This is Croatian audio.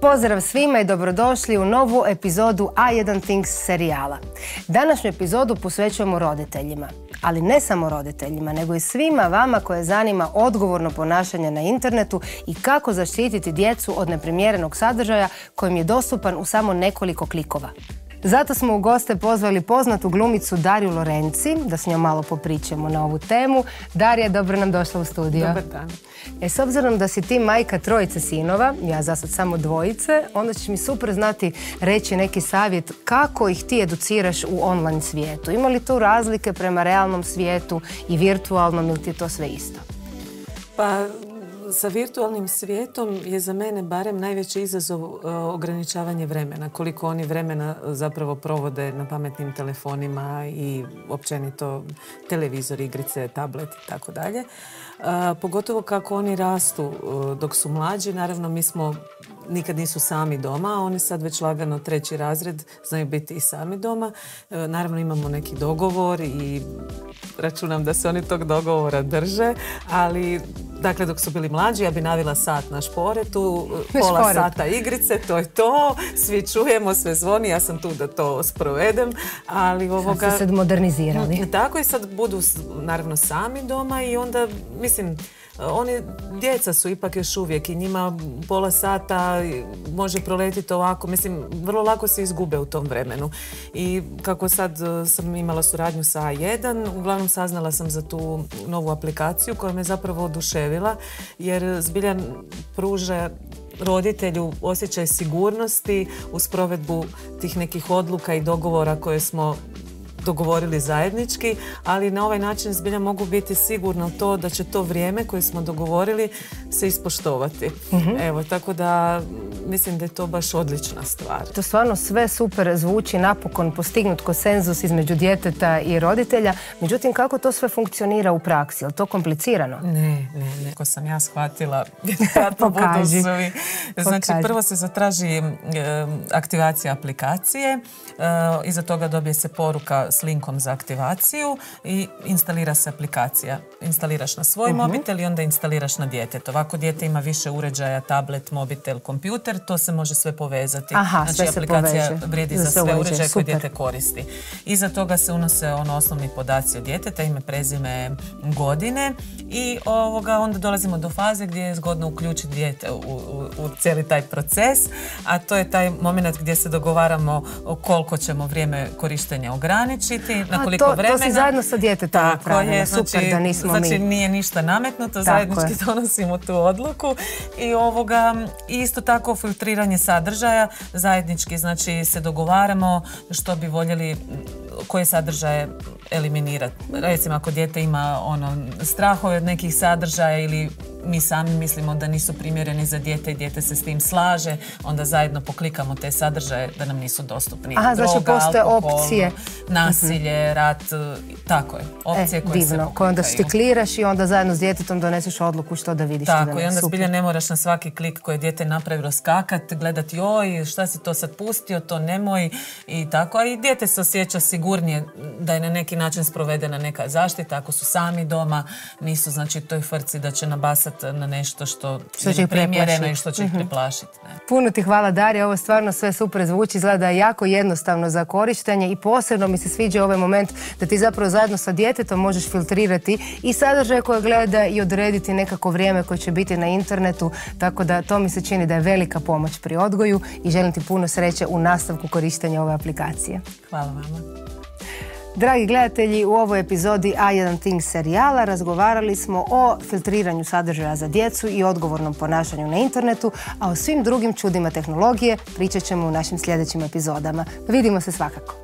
Pozdrav svima i dobrodošli u novu epizodu A1 Things serijala. Današnju epizodu posvećujemo roditeljima, ali ne samo roditeljima, nego i svima vama koje zanima odgovorno ponašanje na internetu i kako zaštititi djecu od neprimjerenog sadržaja kojim je dostupan u samo nekoliko klikova. Zato smo u goste pozvali poznatu glumicu Dariju Lorenci, da s njom malo popričamo na ovu temu. Darija, dobro nam došla u studio. Dobar dan. S obzirom da si ti majka trojice sinova, ja za sad samo dvojice, onda ćeš mi super znati reći neki savjet kako ih ti educiraš u online svijetu. Ima li tu razlike prema realnom svijetu i virtualnom ili ti je to sve isto? Pa, sa virtualnim svijetom je za mene barem najveći izazov ograničavanje vremena. Koliko oni vremena zapravo provode na pametnim telefonima i općenito televizor, igrice, tablet i tako dalje. Pogotovo kako oni rastu dok su mlađi. Naravno, nikad nisu sami doma, a oni sad već lagano 3. razred znaju biti i sami doma. Naravno, imamo neki dogovor i računam da se oni tog dogovora drže, ali dakle, dok su bili mlađi, ja bi navila sat na šporetu, pola sata igrice, to je to, svi čujemo, sve zvoni, ja sam tu da to sprovedem, ali Sad su se modernizirali. Tako i sad budu naravno sami doma i onda, mislim, djeca su ipak još uvijek i njima pola sata može proletiti ovako, mislim, vrlo lako se izgube u tom vremenu. I kako sad sam imala suradnju sa A1, uglavnom saznala sam za tu novu aplikaciju koja me zapravo oduševila, jer zbilja pruža roditelju osjećaj sigurnosti uz provedbu tih nekih odluka i dogovora koje smo dogovorili zajednički, ali na ovaj način zbilja mogu biti sigurno to da će to vrijeme koje smo dogovorili se ispoštovati. Evo, tako da mislim da je to baš odlična stvar. To stvarno sve super zvuči, napokon postignut konsenzus između djeteta i roditelja. Međutim, kako to sve funkcionira u praksi? Je li to komplicirano? Ne, neko sam ja shvatila. Znači, prvo se zatraži aktivacija aplikacije, iza toga dobije se poruka s linkom za aktivaciju i instalira se aplikacija. Instaliraš na svoj mobitel i onda instaliraš na djetet. Ovako dijete ima više uređaja, tablet, mobitel, kompjuter, to se može sve povezati. Znači aplikacija vrijedi za sve uređaje koje dijete koristi. Iza toga se unose osnovni podaci od djeteta, ime, prezime, godine i onda dolazimo do faze gdje je zgodno uključiti dijete u cijeli taj proces, a to je taj moment gdje se dogovaramo koliko ćemo vrijeme korištenja ograničiti, na koliko vremena. To si zajedno sa djetetom napravila, super da nismo mi. Znači nije ništa nametnuto, zajednički donosimo tu odluku i isto tako filtriranje sadržaja, zajednički znači se dogovaramo što bi voljeli, koje sadržaje eliminirati. Recimo ako dijete ima strahove od nekih sadržaja ili mi sami mislimo da nisu primjereni za dijete i dijete se s tim slaže, onda zajedno poklikamo te sadržaje da nam nisu dostupni. Znači postoje opcije. Nasilje, rat, tako je. Opcije koje se poklikaju. Onda stikliraš i onda zajedno s djetetom doneseš odluku što da vidiš. Tako, i onda zbilja ne moraš na svaki klik koji je dijete napravilo skakati, gledati joj, šta si to sad pustio, to nemoj i tako. A i dijete se osjeća sigurnije da je na neki način sprovedena neka zaštita. Ako su sami doma, nisu znači toj frci da će nabasati na nešto što je primjereno i što će ih preplašiti. Puno ti hvala, Darija, ovo stvarno sve super zvuči, izgleda jako jednostavno za korištenje i posebno mi se sviđa ovaj moment da ti zapravo zajedno sa djetetom možeš filtrirati i sadržaje koje gleda i odrediti nekako vrijeme koje će biti na internetu, tako da to mi se čini da je velika pomoć pri odgoju i želim ti puno sreće u nastavku korištenja ove aplikacije. Hvala vama. Dragi gledatelji, u ovoj epizodi A1 Things serijala razgovarali smo o filtriranju sadržaja za djecu i odgovornom ponašanju na internetu, a o svim drugim čudima tehnologije pričat ćemo u našim sljedećim epizodama. Vidimo se svakako.